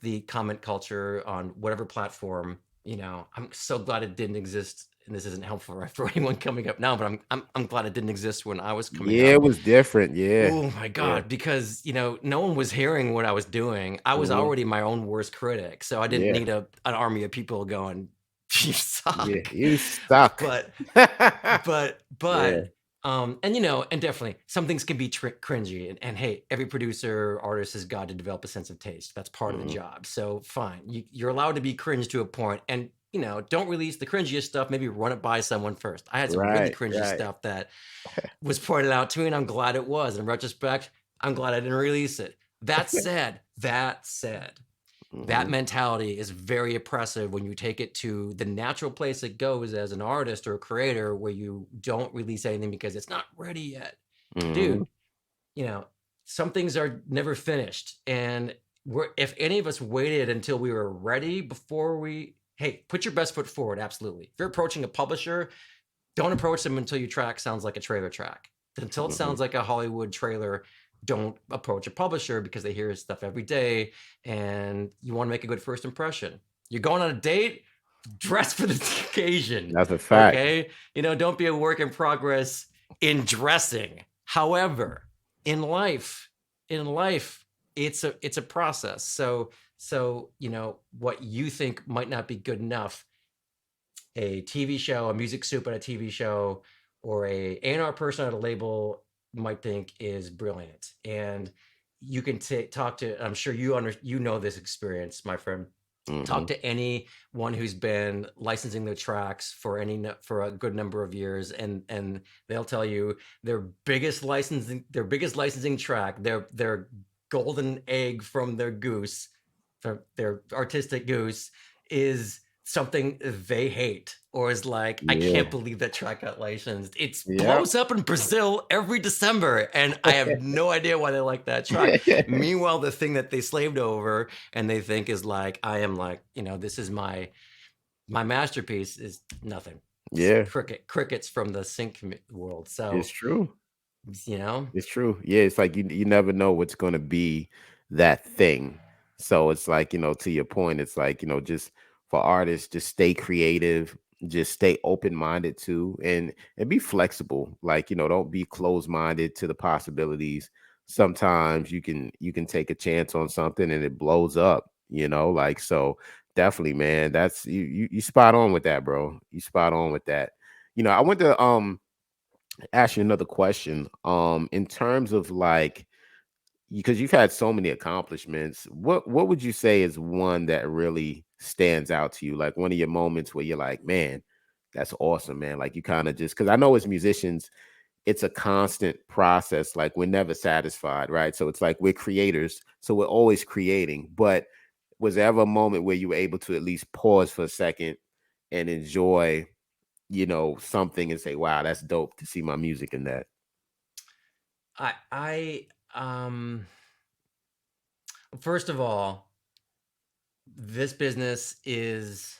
the comment culture on whatever platform, I'm so glad it didn't exist. And this isn't helpful for anyone coming up now, but I'm glad it didn't exist when I was coming Yeah, up. it was different. Yeah. Oh my Yeah. God, because no one was hearing what I was doing. I was Mhm. already my own worst critic, so I didn't Yeah. need an army of people going, "You Yeah. suck." You stuck. But but Yeah. but and definitely some things can be cringy, and hey, every producer artist has got to develop a sense of taste. That's part of the Mhm. job. So fine, you're allowed to be cringe to a point, and don't release the cringiest stuff. Maybe run it by someone first. I had some really Right, cringy right. stuff that was pointed out to me, and I'm glad it was. In retrospect, I'm glad I didn't release it. That said, that Mhm. mentality is very oppressive when you take it to the natural place it goes as an artist or a creator, where you don't release anything because it's not ready yet. Dude, Mhm. you know, some things are never finished. And if any of us waited until we were ready before hey, put your best foot forward. Absolutely. If you're approaching a publisher, don't approach them until your track sounds like a trailer track. Until it Mhm. sounds like a Hollywood trailer, don't approach a publisher, because they hear stuff every day and you want to make a good first impression. You're going on a date, dress for the occasion. That's a fact. Okay. Don't be a work in progress in dressing. However, in life, in life, it's a process. So what you think might not be good enough, a TV show, a music soup on a TV show, or a A&R person at a label might think is brilliant. And you can talk to, I'm sure you know this experience, my friend. Talk Mhm. to anyone who's been licensing their tracks for a good number of years, and they'll tell you their biggest licensing track, their golden egg from their goose, from their artistic goose, is something they hate, or is like, I can't Yeah. believe that track got licensed. It Yep. blows up in Brazil every December, and I have no idea why they like that track. Meanwhile, the thing that they slaved over and they think is like, I am like, this is my masterpiece, is nothing. It's Yeah. crickets from the sync world. It's So, true. you know, It's true. Yeah, it's like you never know what's gonna be that thing. So it's like, to your point, it's like, just for artists, just stay creative, just stay open-minded too, and be flexible. Like, don't be closed-minded to the possibilities. Sometimes you can take a chance on something and it blows up, like so definitely, man. That's you spot on with that, bro. You spot on with that. I went to ask you another question. In terms of like, because you've had so many accomplishments, what would you say is one that really stands out to you? Like one of your moments where you're like, man, that's awesome, man. Like you kind of just, because I know as musicians, it's a constant process. Like we're never satisfied, right? So it's like we're creators, so we're always creating. But was there ever a moment where you were able to at least pause for a second and enjoy, something and say, wow, that's dope to see my music in that? I first of all, this business is,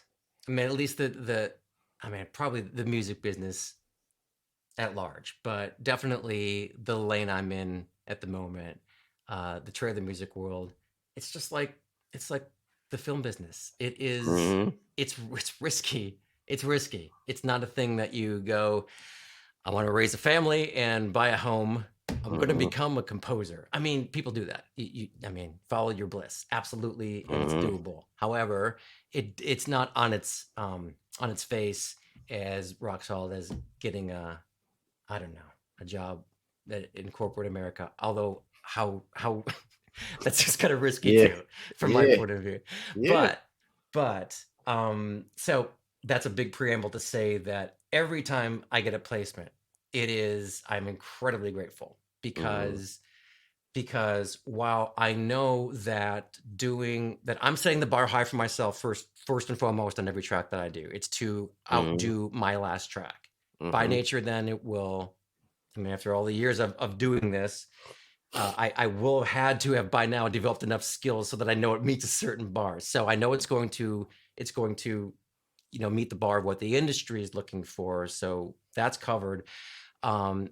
I mean, at least I mean, probably the music business at large, but definitely the lane I'm in at the moment, the trailer music world. It's just like, it's like the film business. Mhm. It's risky. It's risky. It's not a thing that you go, I want to raise a family and buy a home. I'm going to Mhm. become a composer. I mean, people do that. I mean, follow your bliss, absolutely, and it's Mhm. doable. However, it's not on its face as rock solid as getting I don't know, a job that in corporate America. Although how that's just kind of risky Yeah. too, from my Yeah. point of view. Yeah. But so that's a big preamble to say that every time I get a placement, I'm incredibly grateful, Mhm. because while I know that doing that, I'm setting the bar high for myself first and foremost on every track that I do. It's to Mhm. outdo my last track. By Mhm. nature, then it will. I mean, after all the years of doing this, I will have had to have by now developed enough skills so that I know it meets a certain bar. So I know it's going to meet the bar of what the industry is looking for. So that's covered. Um,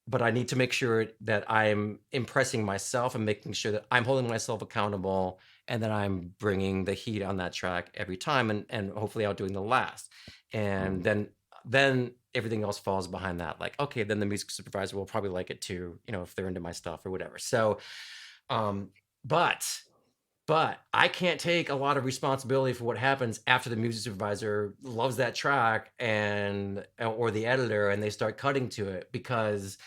but I need to make sure that I'm impressing myself and making sure that I'm holding myself accountable and then I'm bringing the heat on that track every time, and hopefully outdoing the last. And Mhm. then everything else falls behind that. Like, okay, then the music supervisor will probably like it too, if they're into my stuff or whatever. So, um, but I can't take a lot of responsibility for what happens after the music supervisor loves that track and or the editor and they start cutting to it, because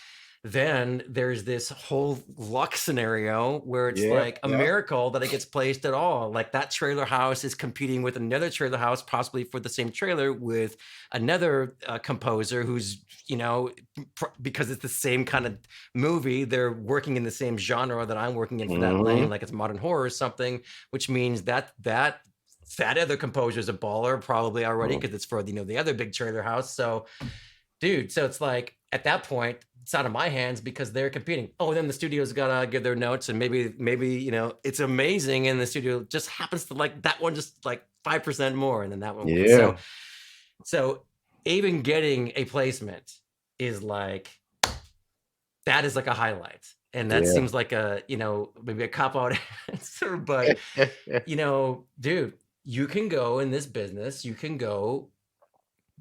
then there's this whole luck scenario where it's Yeah, like a yeah. miracle that it gets placed at all. Like that trailer house is competing with another trailer house, possibly for the same trailer, with another composer who's, because it's the same kind of movie, they're working in the same genre that I'm working in for that lane, Mhm. like it's modern horror or something, which means that other composer is a baller probably already Mhm. because it's for the other big trailer house. So dude, so it's like at that point it's out of my hands because they're competing. Oh, then the studio's gotta give their notes, and maybe it's amazing, and the studio just happens to like that one just like 5% more, and then that one wins. Yeah. So even getting a placement is like, that is like a highlight, and that Yeah. seems like a maybe a cop out answer, but dude, you can go in this business, you can go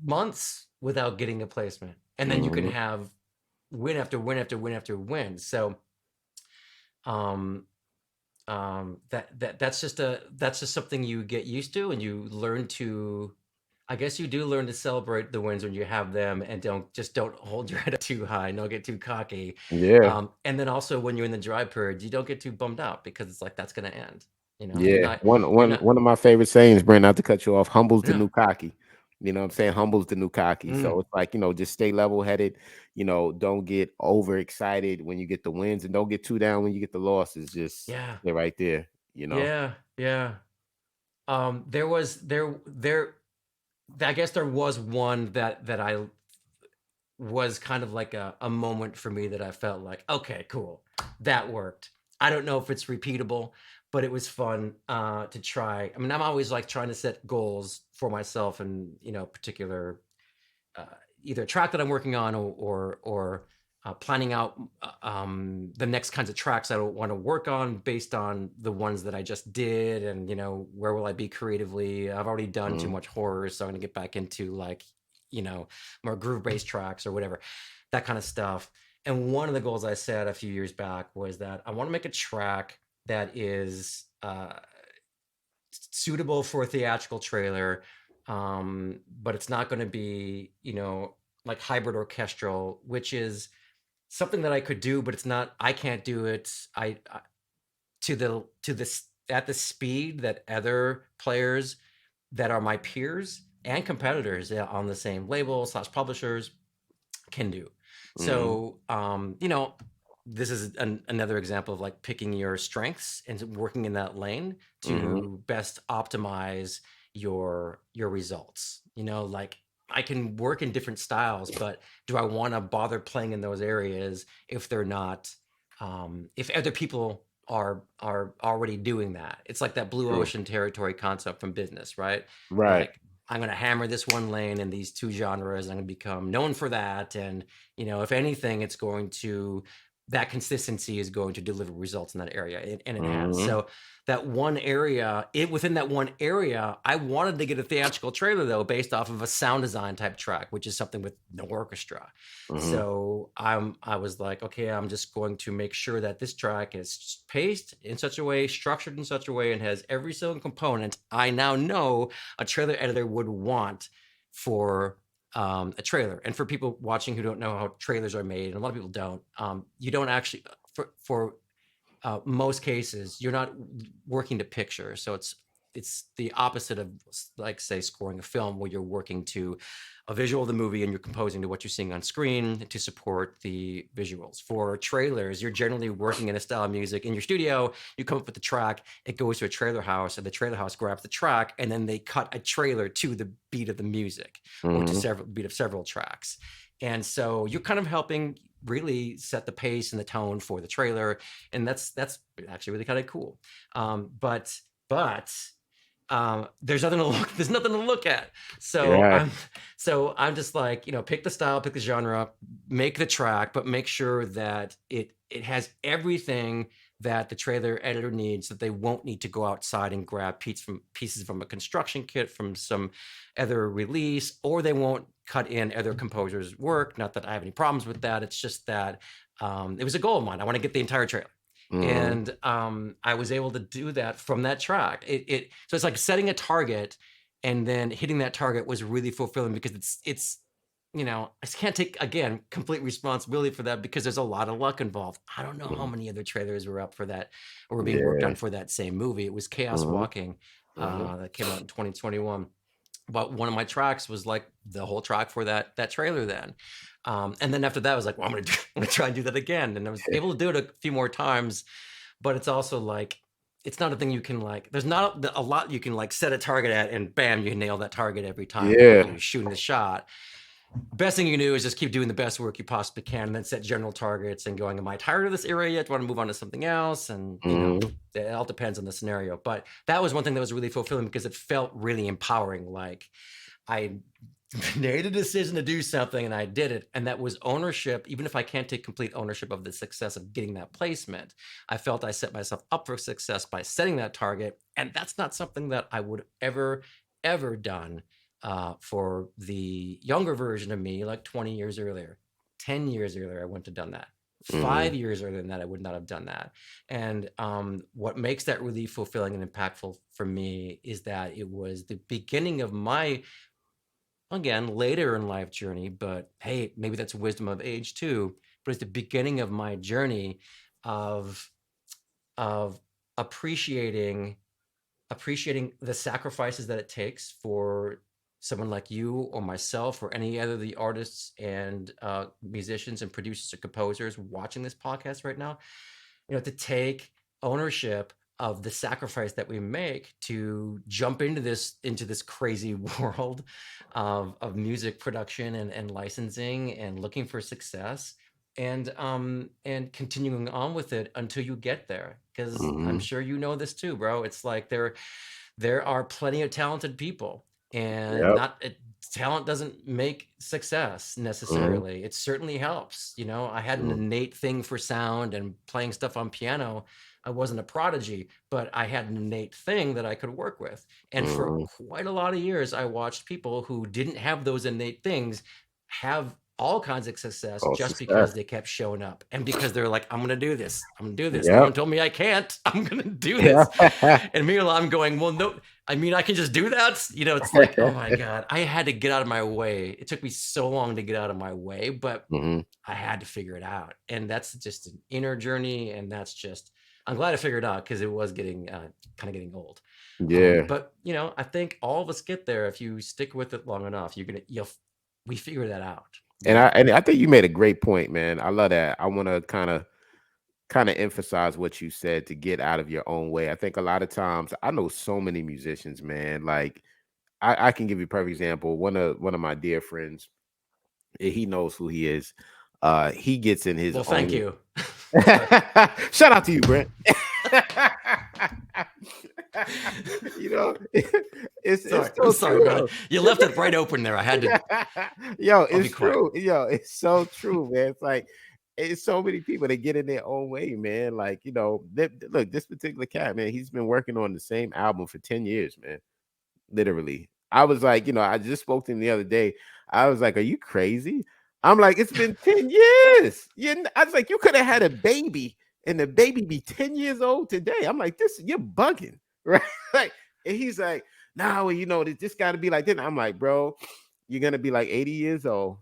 months without getting a placement, and then you can Mhm. have win after win after win after win. So um that's just something you get used to, and you learn to, I guess you do learn to celebrate the wins when you have them, and don't hold your head up too high, don't get too cocky. Yeah. And then also when you're in the dry period, you don't get too bummed out because it's like that's going to end. You're Yeah. not One you're one not one of my favorite sayings, Brent, not to cut you off, humble's the no. new cocky. You know what I'm saying? Humble's the new cocky. Mm, So it's like, just stay level headed. Don't get overexcited when you get the wins, and don't get too down when you get the losses. Just yeah. stay right there. Yeah. Yeah. There was there I guess there was one that I was kind of like a moment for me that I felt like, okay, cool, that worked. I don't know if it's repeatable, but it was fun to try. I mean, I'm always like trying to set goals for myself, and particular uh, either track that I'm working on, or planning out the next kinds of tracks I want to work on based on the ones that I just did, and where will I be creatively. I've already done too Mhm. much horror, so I'm gonna get back into like more groove based tracks or whatever, that kind of stuff. And one of the goals I set a few years back was that I want to make a track that is suitable for a theatrical trailer, but it's not going to be like hybrid orchestral, which is something that I could do, but it's not. I can't do it. I to this at the speed that other players that are my peers and competitors on the same label slash publishers can do. Mhm. So, this is another example of like picking your strengths and working in that lane Mhm. to best optimize your results. Like I can work in different styles, but do I want to bother playing in those areas if they're not, if other people are already doing that? It's like that blue True. ocean territory concept from business, right? Right. Like I'm going to hammer this one lane in these two genres. I'm going to become known for that. And, if anything, that consistency is going to deliver results in that area. And it has. Mhm. So that one area, within that one area, I wanted to get a theatrical trailer though, based off of a sound design type track, which is something with no orchestra. Mhm. So I was like, okay, I'm just going to make sure that this track is paced in such a way, structured in such a way, and has every single component I now know a trailer editor would want for a trailer. And for people watching who don't know how trailers are made, and a lot of people don't, you don't actually, for most cases, you're not working to picture. So it's the opposite of like say scoring a film, where you're working to a visual of the movie and you're composing to what you're seeing on screen to support the visuals. For trailers, you're generally working in a style of music in your studio. You come up with the track, it goes to a trailer house, and the trailer house grabs the track, and then they cut a trailer to the beat of the music, or to Mhm. several beat of several tracks. And so you're kind of helping really set the pace and the tone for the trailer, and that's actually really kind of cool. But there's nothing to look at. So Right. I'm just like, pick the style, pick the genre, make the track, but make sure that it has everything that the trailer editor needs, that they won't need to go outside and grab pieces from a construction kit from some other release, or they won't cut in other composers' work. Not that I have any problems with that. It's just that it was a goal of mine. I want to get the entire trailer. Mhm. And I was able to do that from that track. So it's like setting a target, and then hitting that target was really fulfilling, because it's I can't take, again, complete responsibility for that, because there's a lot of luck involved. I don't know how Mhm. many other trailers were up for that, or were being worked Yeah. on for that same movie. It was Chaos Mhm. Walking, Mhm. that came out in 2021. But one of my tracks was like the whole track for that trailer then. And then after that, I was like, well, I'm gonna try and do that again. And I was able to do it a few more times. But it's also like, it's not a thing you can like, there's not a lot you can like set a target at and bam, you nail that target every time Yeah. you're shooting the shot. Best thing you can do is just keep doing the best work you possibly can, and then set general targets and going, am I tired of this area yet? Do I want to move on to something else? And Mhm. it all depends on the scenario. But that was one thing that was really fulfilling, because it felt really empowering. Like, I made a decision to do something and I did it. And that was ownership. Even if I can't take complete ownership of the success of getting that placement, I felt I set myself up for success by setting that target. And that's not something that I would ever done for the younger version of me, like 20 years earlier. 10 years earlier, I wouldn't have done that. Mhm. 5 years earlier than that, I would not have done that. And what makes that really fulfilling and impactful for me is that it was the beginning of my, again, later in life journey, but hey, maybe that's wisdom of age too. But it's the beginning of my journey of of appreciating the sacrifices that it takes for someone like you or myself or any other of the artists and musicians and producers or composers watching this podcast right now, to take ownership of the sacrifice that we make to jump into this crazy world of music production and licensing and looking for success, and continuing on with it until you get there, because I'm Mhm. sure you know this too, bro. It's like there are plenty of talented people, and Yep. not talent doesn't make success Mhm. necessarily. It certainly helps. I had an Mhm. innate thing for sound and playing stuff on piano. I wasn't a prodigy, but I had an innate thing that I could work with. And for Mhm. quite a lot of years, I watched people who didn't have those innate things have all kinds of success, Oh, just because success. they kept showing up, and because they're like, I'm going to do this. I'm going to do this. No one Yep. told me I can't. I'm going to do Yeah. this. And meanwhile, I'm going, well, no, I mean, I can just do that. It's like, oh my God, I had to get out of my way. It took me so long to get out of my way, but Mhm. I had to figure it out. And that's just an inner journey. And that's just, I'm glad I figured it out, because it was getting kind of getting old. Yeah. But I think all of us get there if you stick with it long enough. We figure that out. And I think you made a great point, man. I love that. I want to kind of emphasize what you said, to get out of your own way. I think a lot of times, I know so many musicians, man. Like, I can give you a perfect example. One of my dear friends, he knows who he is. He gets in his Well, thank own. you. Sorry. Shout out to you, Brent. you know, it's Sorry. I'm so sorry, true brother. though. You left it right open there. I had to, Yo, I'll be it's quiet. true. Yo, it's so true, man. It's like, it's so many people that get in their own way, man. Like, look, this particular cat, man, he's been working on the same album for 10 years, man. Literally. I was like, I just spoke to him the other day. I was like, are you crazy? I'm like, it's been 10 years. I was like, you could have had a baby and the baby be 10 years old today. I'm like, you're bugging, right? Like, and he's like, no, this got to be like this. I'm like, bro, you're going to be like 80 years old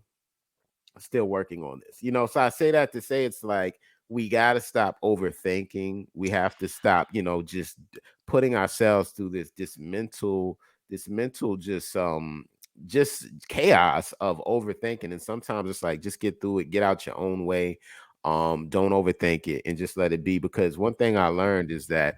still working on this. So I say that to say, it's like, we got to stop overthinking. We have to stop, just putting ourselves through this mental just chaos of overthinking. And sometimes it's like, just get through it, get out your own way. Don't overthink it and just let it be. Because one thing I learned is that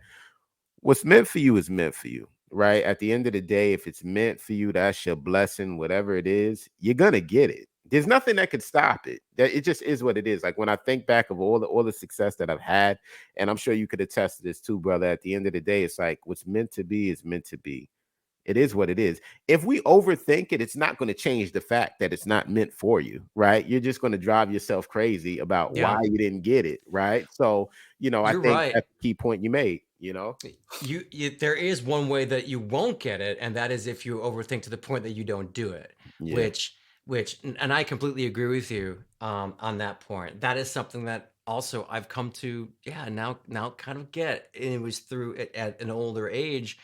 what's meant for you is meant for you, right? At the end of the day, if it's meant for you, that's your blessing. Whatever it is, you're gonna get it. There's nothing that could stop it. That it just is what it is. Like, when I think back of all the success that I've had, and I'm sure you could attest to this too, brother. At the end of the day, it's like, what's meant to be is meant to be. It is what it is. If we overthink it, it's not going to change the fact that it's not meant for you, right? You're just going to drive yourself crazy about why Yeah, you didn't get it, right? So, I you're think right. that's the key point you made. There is one way that you won't get it, and that is if you overthink to the point that you don't do it, Yeah. which and I completely agree with you on that point. That is something that also I've come to, yeah, now kind of get, and it was through it at an older age.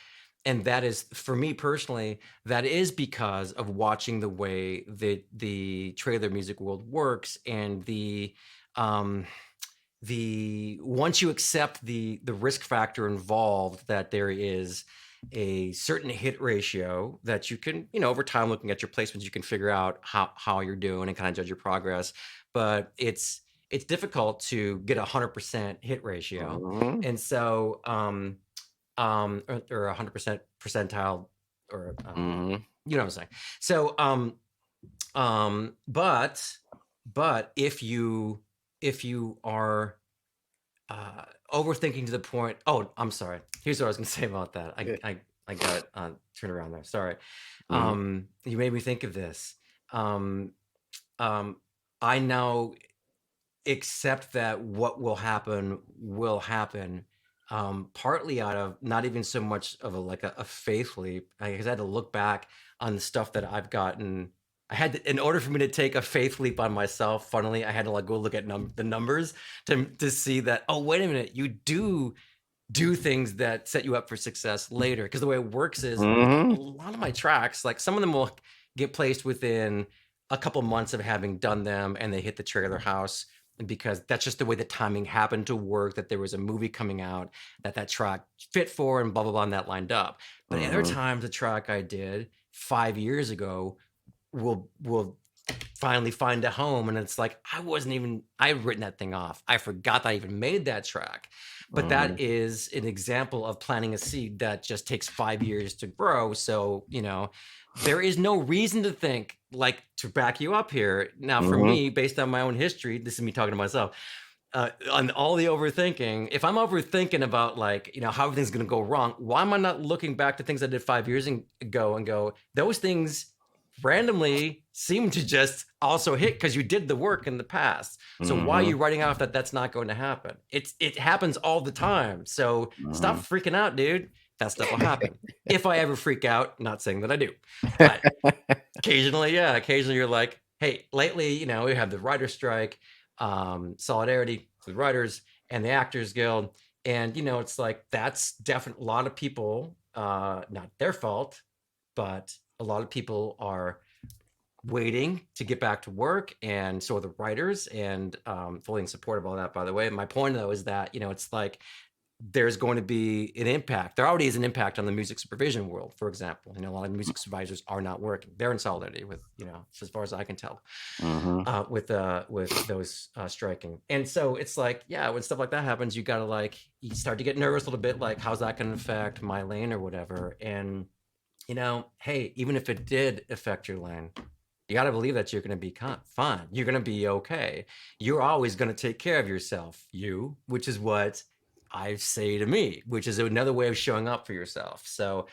And that is, for me personally, that is because of watching the way that the trailer music world works, and um the once you accept the risk factor involved, that there is a certain hit ratio that you can, over time, looking at your placements, you can figure out how you're doing and kind of judge your progress. But it's difficult to get 100% hit ratio. Hmm. And so or 100% percentile, or Hmm. you know what I'm saying. So um but if you are overthinking to the point. Oh, I'm sorry. Here's what I was going to say about that. I Yeah. I I got it turned around there. Sorry. Hmm. You made me think of this. Um, um, I now accept that what will happen. Partly out of not even so much of a faith leap, because I had to look back on the stuff that I've gotten. In order for me to take a faith leap on myself, funnily, I had to go look at the numbers to see that, oh, wait a minute, you do things that set you up for success later. Because the way it works is, a Hmm. lot of my tracks, like some of them will get placed within a couple months of having done them, and they hit the trailer house, because that's just the way the timing happened to work, that there was a movie coming out that track fit for, and blah blah blah, and that lined up. But other Hmm. times, the track I did 5 years ago will finally find a home, and it's like, I've written that thing off. I forgot that I even made that track. But that Hmm. is an example of planting a seed that just takes 5 years to grow. So, there is no reason to think, like, to back you up here now. For Hmm. me, based on my own history, this is me talking to myself, on all the overthinking. If I'm overthinking about, like, how everything's going to go wrong, why am I not looking back to things I did 5 years ago and go, those things randomly seem to just also hit because you did the work in the past. So why are Hmm. you writing off that that's not going to happen? It happens all the time. So stop Hmm. freaking out, dude. That stuff will happen. If I ever freak out, not saying that I do, but occasionally, yeah, occasionally you're like, hey, lately, we have the writer's strike, solidarity to the writers and the Actors Guild. And, it's like, that's definitely a lot of people, not their fault, but a lot of people are waiting to get back to work, and so are the writers, and fully in support of all that, by the way. My point, though, is that, it's like, there's going to be an impact. There already is an impact on the music supervision world, for example. A lot of music supervisors are not working. They're in solidarity with, as far as I can tell, Hmm. with those striking. And so it's like, yeah, when stuff like that happens, you gotta, like, you start to get nervous a little bit, like, how's that going to affect my lane or whatever. And hey, even if it did affect your lane, you got to believe that you're going to be fine. You're going to be okay. You're always going to take care of yourself, which is what I say to me, which is another way of showing up for yourself. So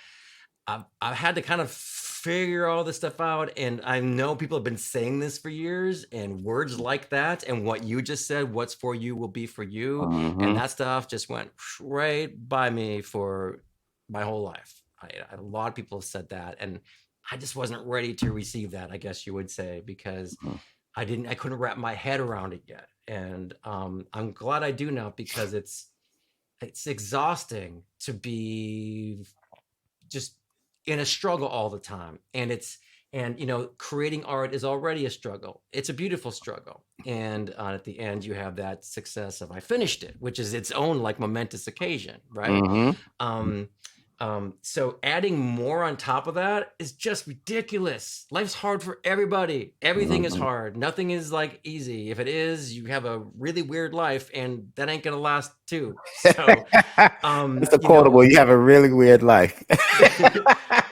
I've had to kind of figure all this stuff out. And I know people have been saying this for years, and words like that, and what you just said, what's for you will be for you. And Hmm. that stuff just went right by me for my whole life. A lot of people have said that. And I just wasn't ready to receive that, I guess you would say, because I couldn't wrap my head around it yet. And I'm glad I do now, because it's exhausting to be just in a struggle all the time. And creating art is already a struggle. It's a beautiful struggle. And at the end, you have that success of, I finished it, which is its own, like, momentous occasion, right? Hmm. um so adding more on top of that is just ridiculous. Life's hard for everybody. Everything is Hmm. hard. Nothing is, like, easy. If it is, you have a really weird life, and that ain't gonna last too. So It's a quotable. You have a really weird life.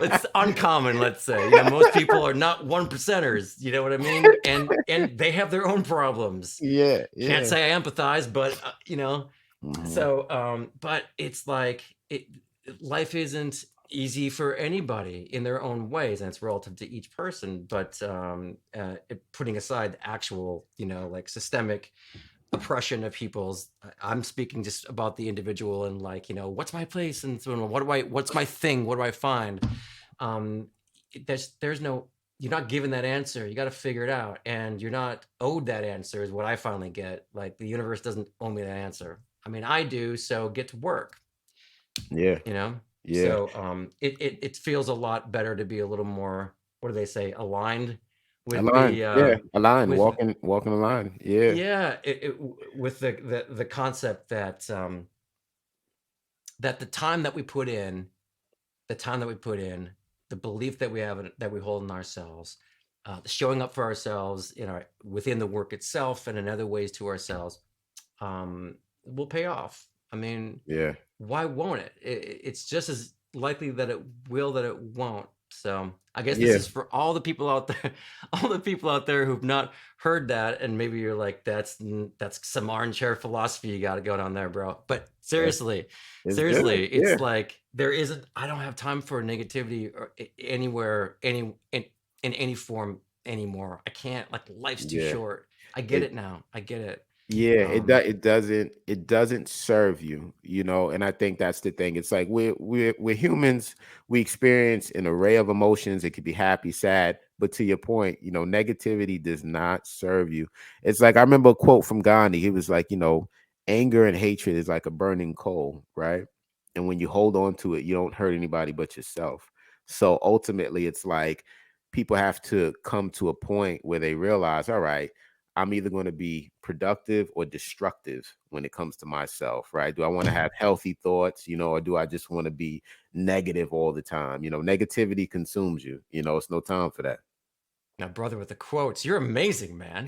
it's uncommon, let's say. Most people are not one percenters, you know what I mean? And they have their own problems. Yeah, Can't yeah. say I empathize, but Hmm. so but it's like, life isn't, easy for anybody in their own ways, and it's relative to each person. But putting aside the actual, like systemic oppression of people's, I'm speaking just about the individual and like, what's my place and so on, what's my thing, what do I find? um there's no, you're not given that answer, you got to figure it out, and you're not owed that answer is what I finally get. Like the universe doesn't owe me that answer. I mean, I do, so get to work. Yeah. you know Yeah. so it feels a lot better to be a little more, what do they say, aligned with Align. the Yeah. Align. with Walking the line. Yeah. yeah, with the concept that that the time that we put in, the time that we put in, the belief that we have, that we hold in ourselves, the showing up for ourselves in our, within the work itself and in other ways to ourselves, will pay off. I mean, Yeah. why won't it's just as likely that it will that it won't. So I guess this Yeah. is for all the people out there, all the people out there who've not heard that, and maybe you're like, that's some armchair philosophy you got to go down there, bro. But That's seriously, it's good. seriously, Yeah. it's like there isn't. I don't have time for negativity or anywhere, in any form anymore. I can't. Like life's too Yeah. short. I get It it now. I get it. Yeah, Um, it doesn't serve you, and I think that's the thing. It's like we're humans. We experience an array of emotions. It could be happy, sad, but to your point, negativity does not serve you. It's like I remember a quote from Gandhi. He was like, anger and hatred is like a burning coal, right? And when you hold on to it, you don't hurt anybody but yourself. So ultimately, it's like people have to come to a point where they realize, all right, I'm either going to be productive or destructive when it comes to myself, right? Do I want to have healthy thoughts, or do I just want to be negative all the time? Negativity consumes you, it's no time for that. Now, brother, with the quotes, you're amazing, man.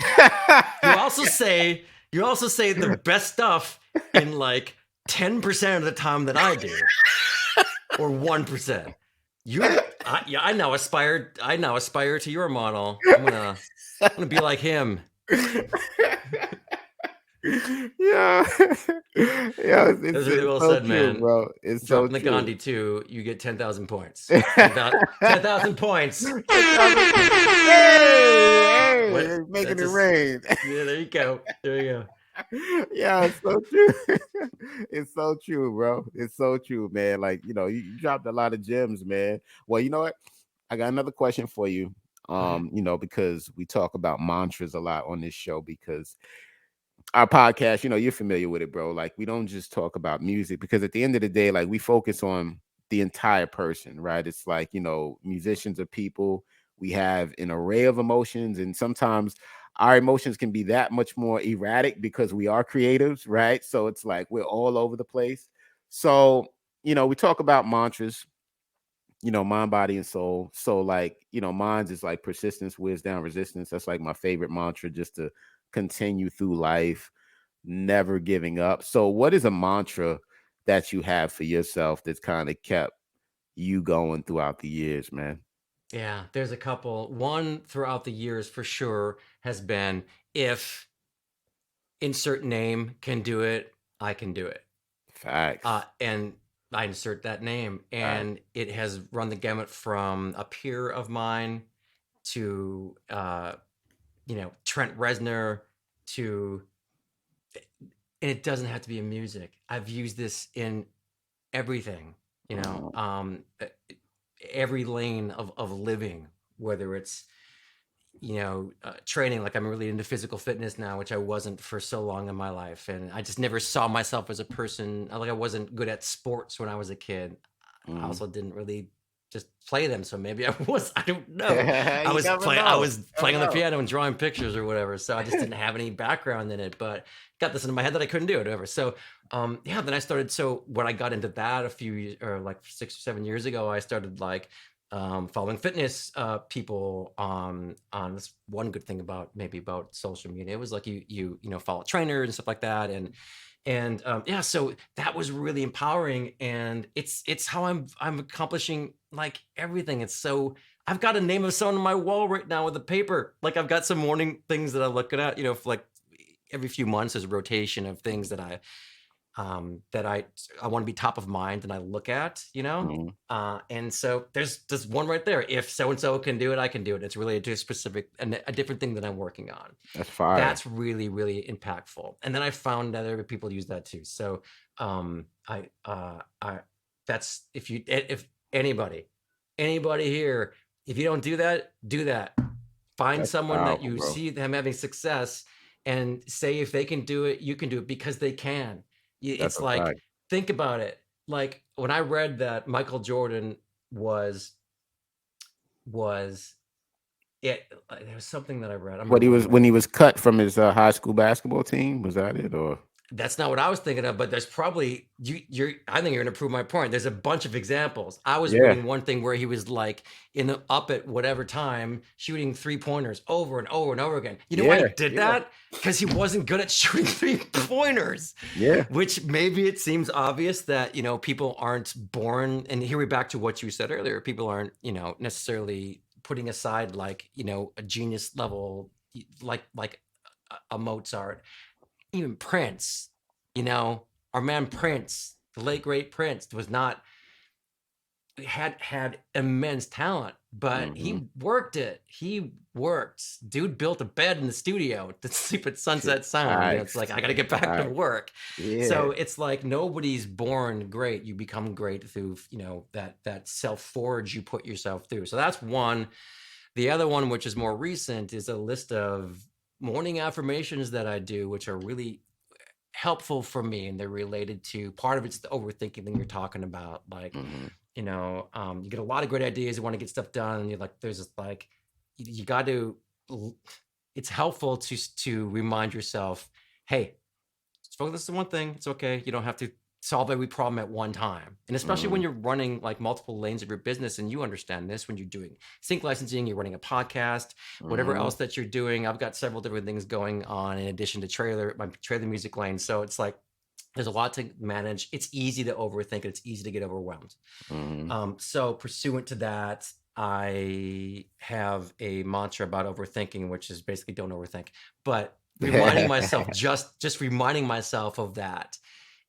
You also say the best stuff in like 10% of the time that I do, or 1%. Yeah, I now aspire to your model. I'm gonna be like him. Yeah. Yeah, That's really it's well so said, true, man. bro. It's so Dropping the true. Gandhi too, you get 10,000 points. 10,000 points. Hey, What? making That's it just, rain. yeah. There you go. There you go. Yeah, it's so true. It's so true, bro. It's so true, man. Like, you dropped a lot of gems, man. Well, you know what? I got another question for you. Okay. Because we talk about mantras a lot on this show because our podcast, you're familiar with it, bro. Like, we don't just talk about music because at the end of the day, like, we focus on the entire person, right? It's like, musicians are people. We have an array of emotions, and sometimes our emotions can be that much more erratic because we are creatives, right? So it's like we're all over the place. So, we talk about mantras, mind, body, and soul. So, like, minds is like persistence, wisdom, resistance. That's like my favorite mantra just to continue through life, never giving up. So, what is a mantra that you have for yourself that's kind of kept you going throughout the years, man? Yeah, there's a couple. One throughout the years for sure has been, if insert name can do it, I can do it. Facts. And I insert that name, Facts. and it has run the gamut from a peer of mine to Trent Reznor to, and it doesn't have to be in music. I've used this in everything, Oh, every lane of living, whether it's training. Like I'm really into physical fitness now, which I wasn't for so long in my life, and I just never saw myself as a person. Like I wasn't good at sports when I was a kid. I mhm. also didn't really just play them, so maybe I don't know. You never I know. was Never playing on the know. piano and drawing pictures or whatever, so I just didn't have any background in it, but got this into my head that I couldn't do it, whatever. So yeah, then I started. So when I got into that a few years, or like 6 or 7 years ago, I started like following fitness people on this. One good thing about social media, it was like you follow trainers and stuff like that, and yeah, so that was really empowering, and it's how I'm accomplishing like everything. It's so, I've got a name of someone on my wall right now with a paper. Like I've got some morning things that I'm looking at, for like every few months there's a rotation of things that that I want to be top of mind and I look at, you know. Mhm. And so there's one right there. If so and so can do it, I can do it. It's related to a specific and a different thing that I'm working on. That's fire. That's really, really impactful. And then I found that other people use that too. So I that's if anybody here, if you don't do that, do that. Find That's someone that powerful, you bro. see them having success and say if they can do it, you can do it because they can. That's It's a like, fact. think about it. Like when I read that Michael Jordan was it, there was something that I read. I What remember he was reading when it. he was cut from his high school basketball team? Was that it, or? That's not what I was thinking of, but there's probably you're I think you're gonna prove my point. There's a bunch of examples. I was Yeah, reading one thing where he was like up at whatever time shooting 3-pointers over and over and over again. You know why he yeah, did yeah, that? Because he wasn't good at shooting 3-pointers. yeah. Which maybe it seems obvious that people aren't born, and here we're back to what you said earlier. People aren't necessarily putting aside like a genius level like a Mozart, even Prince, our man Prince, the late great Prince, was not had immense talent, but Mhm. he worked it. He worked. Dude built a bed in the studio to sleep at Sunset Sound. It's Facts, like I got to get back to facts. work. Yeah. So it's like nobody's born great. You become great through that self forge you put yourself through. So that's one. The other one, which is more recent, is a list of morning affirmations that I do, which are really helpful for me, and they're related to part of it's the overthinking thing you're talking about. Like, Mhm. you get a lot of great ideas, you want to get stuff done, and you're like, there's this like, you got to. It's helpful to remind yourself, hey, just focus on one thing. It's okay. You don't have to solve every problem at one time. And especially when Mhm. you're running like multiple lanes of your business, and you understand this when you're doing sync licensing, you're running a podcast, whatever Mhm. else that you're doing. I've got several different things going on in addition to my trailer music lane. So it's like there's a lot to manage. It's easy to overthink. It's easy to get overwhelmed. Mhm. So pursuant to that, I have a mantra about overthinking, which is basically don't overthink. But reminding myself, just reminding myself of that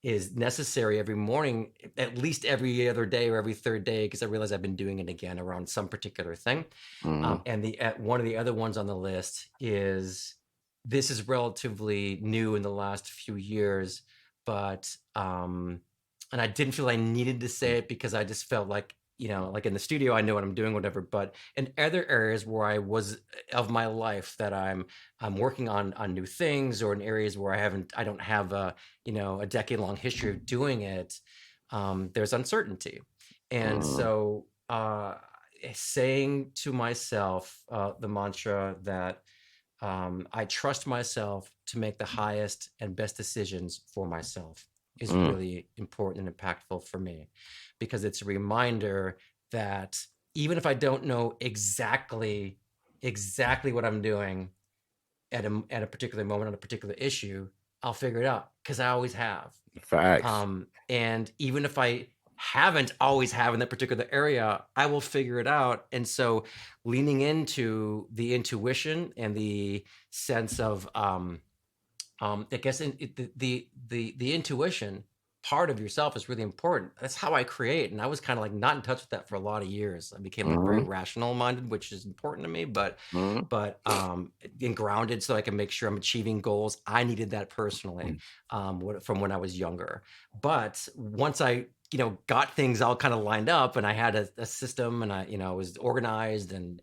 is necessary every morning, at least every other day or every third day, because I realize I've been doing it again around some particular thing. Mhm. And one of the other ones on the list is, this is relatively new in the last few years, but and I didn't feel I needed to say it because I just felt like like in the studio I know what I'm doing, whatever. But in other areas where I was of my life that I'm working on new things, or in areas where I don't have a decade long history of doing it, there's uncertainty. And Mhm. so saying to myself the mantra that I trust myself to make the highest and best decisions for myself is Mm. really important and impactful for me, because it's a reminder that even if I don't know exactly what I'm doing at a particular moment on a particular issue, I'll figure it out because I always have. Facts. And even if I haven't always have in that particular area, I will figure it out. And so leaning into the intuition and the sense of I guess the intuition part of yourself is really important. That's how I create, and I was kind of like not in touch with that for a lot of years. I became like very Mhm. rational minded, which is important to me, but Mhm. and grounded so I can make sure I'm achieving goals. I needed that personally from when I was younger. But once I got things all kind of lined up, and I had a system, and I was organized and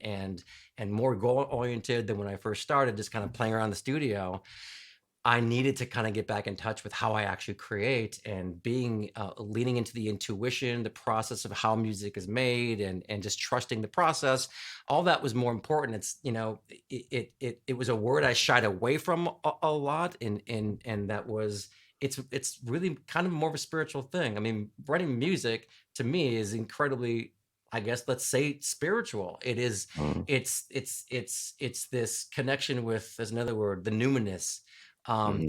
more goal oriented than when I first started, just kind of playing around the studio. I needed to kind of get back in touch with how I actually create, and being leaning into the intuition, the process of how music is made, and just trusting the process. All that was more important. It's it was a word I shied away from a lot, and that was it's really kind of more of a spiritual thing. I mean, writing music to me is incredibly, I guess, let's say, spiritual. It is. Mhm. It's this connection with, there's another word, the numinous, Mhm.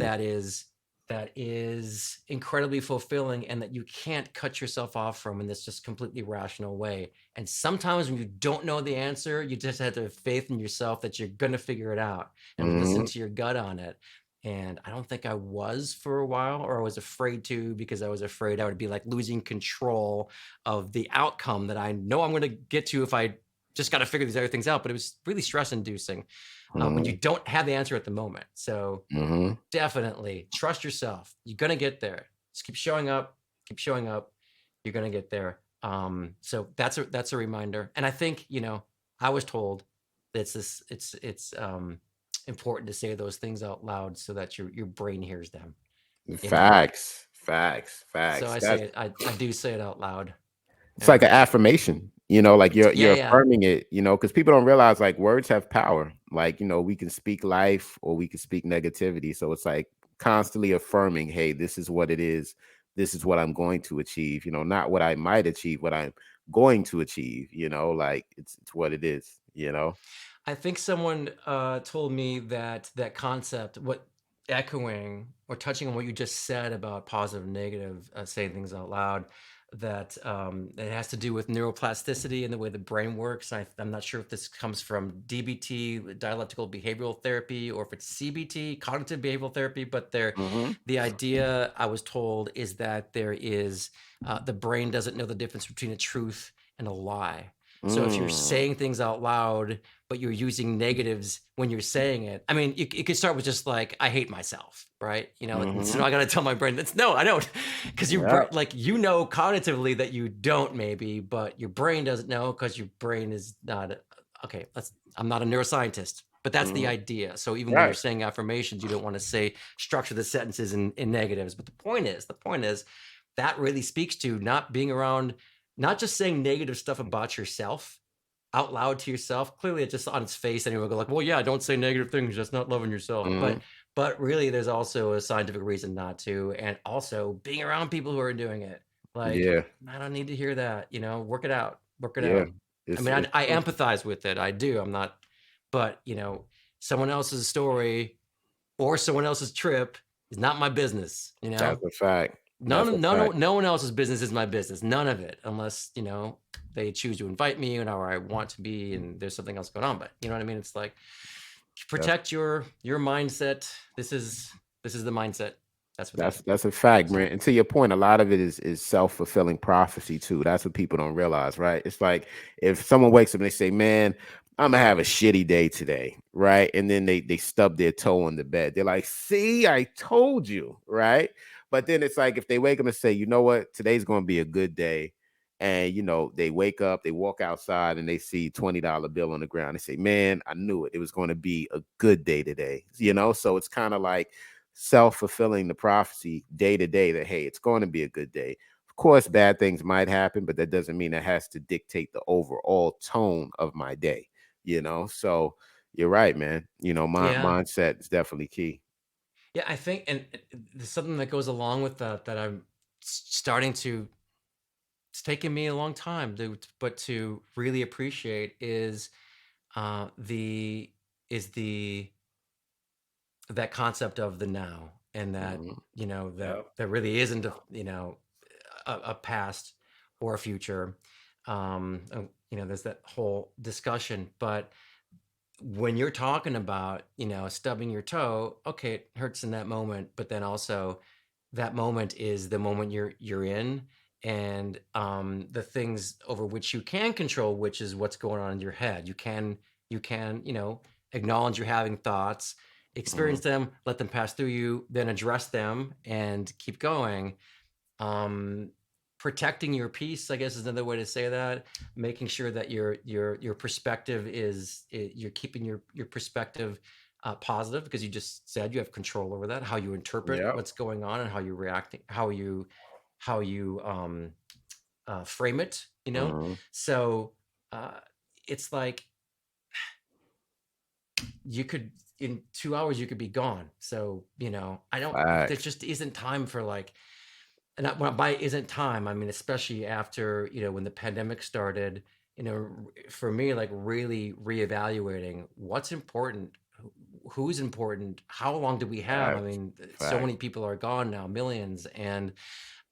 that is incredibly fulfilling, and that you can't cut yourself off from in this just completely rational way. And sometimes when you don't know the answer, you just have to have faith in yourself that you're going to figure it out, and listen Mhm. to your gut on it. And I don't think I was for a while, or I was afraid to, because I was afraid I would be like losing control of the outcome that I know I'm going to get to if I just got to figure these other things out. But it was really stress inducing when you Mm-hmm. don't have the answer at the moment. So Mm-hmm. definitely trust yourself. You're going to get there. Just keep showing up, keep showing up. You're going to get there. So that's a reminder. And I think, I was told that it's important to say those things out loud so that your brain hears them, you know? Facts. Facts. So Facts. I say That's it, I do say it out loud. it's like Yeah. an affirmation, like Yeah, you're yeah. affirming it, because people don't realize like words have power. Like, we can speak life or we can speak negativity. So it's like constantly affirming, hey, this is what it is. This is what I'm going to achieve, not what I might achieve, what I'm going to achieve, like it's what it is. I think someone told me that that concept, what echoing or touching on what you just said about positive and negative, saying things out loud, that it has to do with neuroplasticity and the way the brain works. I'm not sure if this comes from DBT, dialectical behavioral therapy, or if it's CBT, cognitive behavioral therapy. But Hmm. the idea I was told is that there is the brain doesn't know the difference between a truth and a lie. So if you're Mm. saying things out loud, but you're using negatives when you're saying it. I mean, you could start with just like, I hate myself, right? So Hmm. I got to tell my brain that's no, I don't. Because Yeah. like, cognitively that you don't maybe, but your brain doesn't know because your brain is not, okay, I'm not a neuroscientist, but that's the Hmm. idea. So even when you're Right. saying affirmations, you don't want to say structure the sentences in negatives. But the point is that really speaks to not being around, not just saying negative stuff about yourself out loud to yourself. Clearly it's just on its face, anyone will go like, well, yeah, don't say negative things, that's not loving yourself. Hmm. But really there's also a scientific reason not to. And also being around people who are doing it, like, Yeah. I don't need to hear that, work it out, work it Yeah. out. I It's mean, it's I true. empathize with it, I do. I'm not, but someone else's story or someone else's trip is not my business. That's a fact. That's a fact. No one else's business is my business. None of it, unless they choose to invite me and or I want to be, and there's something else going on. But you know what I mean? It's like, That's protect your mindset. This is the mindset. That's what that that's a fact, is. Brent. And to your point, a lot of it is self-fulfilling prophecy too. That's what people don't realize, right? It's like if someone wakes up and they say, "Man, I'm gonna have a shitty day today," right? And then they stub their toe on the bed. They're like, "See, I told you," right? But then it's like if they wake up and say, "You know what? Today's gonna be a good day." And they wake up, they walk outside and they see $20 bill on the ground. They say, "Man, I knew it. It was going to be a good day today." So it's kind of like self-fulfilling the prophecy day to day that, hey, it's going to be a good day. Of course, bad things might happen, but that doesn't mean it has to dictate the overall tone of my day. So you're right, man. My Yeah, mindset is definitely key. yeah. I think, and there's something that goes along with that I'm starting to. It's taken me a long time but to really appreciate is the is the that concept of the now, and that Mhm. that Yep. there really isn't a past or a future. There's that whole discussion, but when you're talking about stubbing your toe, okay, it hurts in that moment, but then also that moment is the moment you're in, and the things over which you can control, which is what's going on in your head. You can acknowledge you're having thoughts, experience Mhm. them, let them pass through you, then address them and keep going. um Protecting your peace, I guess, is another way to say that. Making sure that your perspective you're keeping your perspective positive, because you just said you have control over that, how you interpret Yep. what's going on and how you reacting, how you frame it. Mhm. So uh it's like you could, in 2 hours you could be gone. So I don't, there Facts. just isn't time for like, and when by isn't time, I mean especially after when the pandemic started. For me, like really reevaluating what's important, who's important, how long do we have. I Facts. mean, so Facts. many people are gone now, millions, and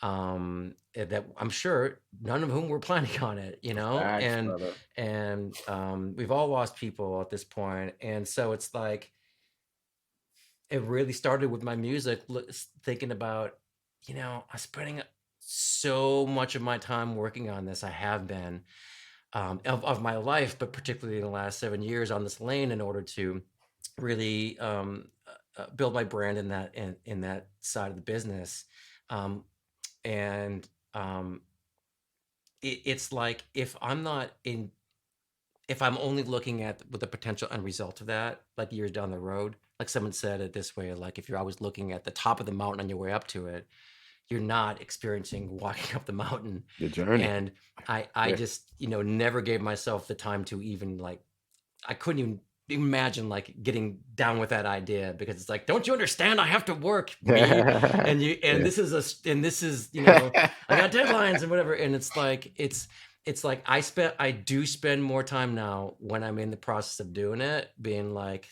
that I'm sure none of whom were planning on it, Facts, and brother. we've all lost people at this point, and so it's like it really started with my music, thinking about, I'm spending so much of my time working on this. I have been, of my life, but particularly in the last 7 years on this lane, in order to really build my brand in that side of the business. Um, and it's like, if I'm only looking at what the potential end result of that, like years down the road, like someone said it this way, like if you're always looking at the top of the mountain on your way up to it, you're not experiencing walking up the mountain. The journey. And I Yeah. just, never gave myself the time to even like, I couldn't even imagine like getting down with that idea, because it's like, don't you understand? I have to work, me, and you, and Yeah. this is, I got deadlines and whatever. And it's like I do spend more time now when I'm in the process of doing it, being like,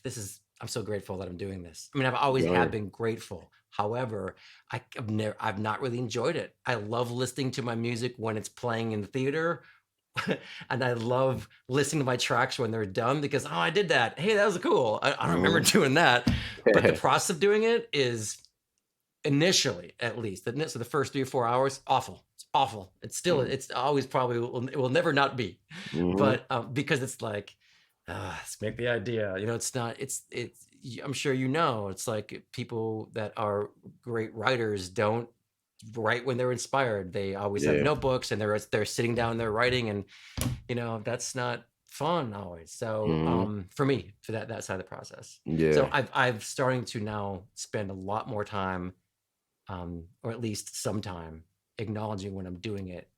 I'm so grateful that I'm doing this. I mean, I've always have Journey. been grateful. However, I've not really enjoyed it. I love listening to my music when it's playing in the theater, and I love listening to my tracks when they're done, because, oh, I did that. Hey, that was cool. I don't remember Mhm. doing that, but the process of doing it is, initially, at least, so the first 3 or 4 hours, awful. It's awful. It's still, Mhm. it's always probably it will never not be, Mhm. but because it's like, let's make the idea. It's not. It's. I'm sure it's like people that are great writers don't write when they're inspired. They always have Yeah. notebooks, and they're sitting down, they're writing, and that's not fun always. So Mhm. for me, for that side of the process. So Yeah. I've starting to now spend a lot more time, or at least some time, acknowledging when I'm doing it,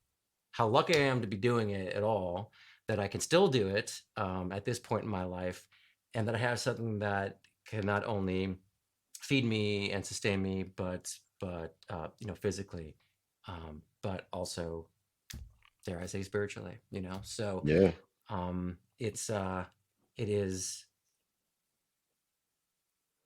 how lucky I am to be doing it at all, that I can still do it, at this point in my life, and that I have something that can not only feed me and sustain me, but physically, but also, dare I say, spiritually. So Yeah. it is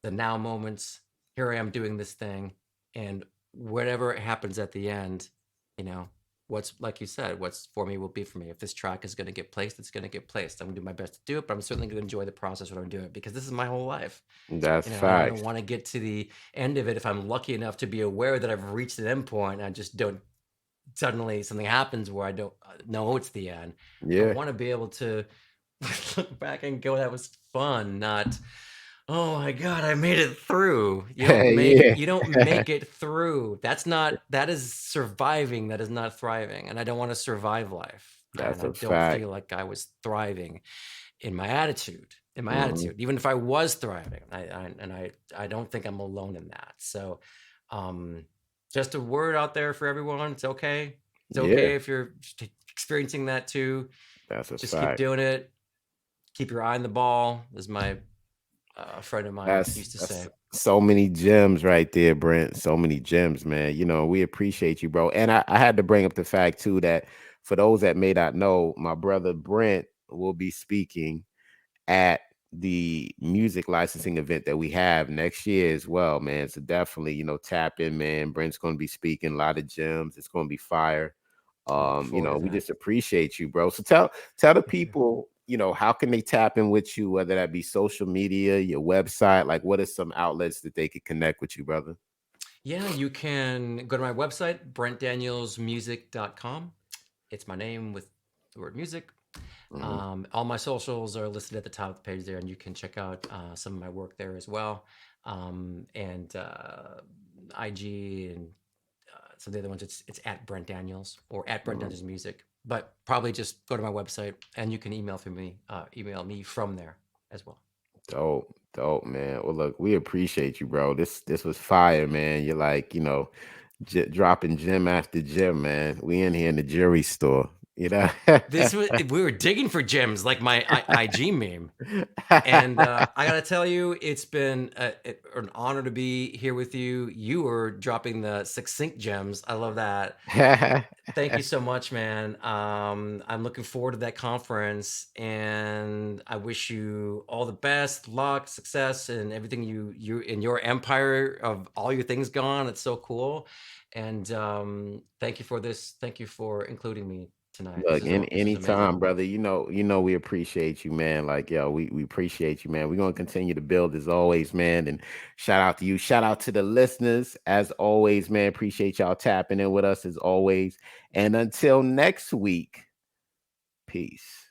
the now moments. Here I am doing this thing, and whatever happens at the end, you know, what's, like you said, what's for me will be for me. If this track is going to get placed, it's going to get placed. I'm going to do my best to do it, but I'm certainly going to enjoy the process when I'm doing it, because this is my whole life. That's I don't facts. want to get to the end of it, if I'm lucky enough to be aware that I've reached an end point, and I just don't, suddenly something happens where I don't know it's the end. I Yeah. want to be able to look back and go, that was fun, not, oh my god, I made it through. Yeah. You don't make it through. That is surviving. That is not thriving. And I don't want to survive life. And That's I a don't fact. feel like I was thriving in my attitude. Mhm. Even if I was thriving, I don't think I'm alone in that. So, um, just a word out there for everyone. It's okay. It's Yeah. okay if you're experiencing that too. That's a Just keep fact. doing it. Keep your eye on the ball, as my friend of mine used to That's say. so many gems right there, Brent. So many gems, man. We appreciate you, bro. And I had to bring up the fact too that for those that may not know, my brother Brent will be speaking at the music licensing event that we have next year as well, man. So definitely, tap in, man. Brent's going to be speaking a lot of gems. It's going to be fire. I look forward to We that. just appreciate you, bro. So tell the Thank you. people, how can they tap in with you, whether that be social media, your website, like what are some outlets that they could connect with you, brother? Yeah, you can go to my website, brentdanielsmusic.com. It's my name with the word music. Mhm. All my socials are listed at the top of the page there, and you can check out some of my work there as well. And IG, and some of the other ones, it's at Brent Daniels, or at Brent Mhm. Daniels Music. But probably just go to my website, and you can email me from there as well. Dope, dope, man. Well, look, we appreciate you, bro. This was fire, man. You're like, dropping gem after gem, man. We in here in the jewelry store, you know. We were digging for gems, like my IG meme. And I gotta tell you, it's been an honor to be here with you. You were dropping the succinct gems. I love that. Thank you so much, man. I'm looking forward to that conference, and I wish you all the best, luck, success, and everything you in your empire of all your things gone. It's so cool. And thank you for this. Thank you for including me tonight. Look, This was amazing. anytime, brother. We appreciate you, man. Like, yo, we appreciate you, man. We're gonna continue to build as always, man. And shout out to you. Shout out to the listeners, as always, man. Appreciate y'all tapping in with us as always. And until next week, peace.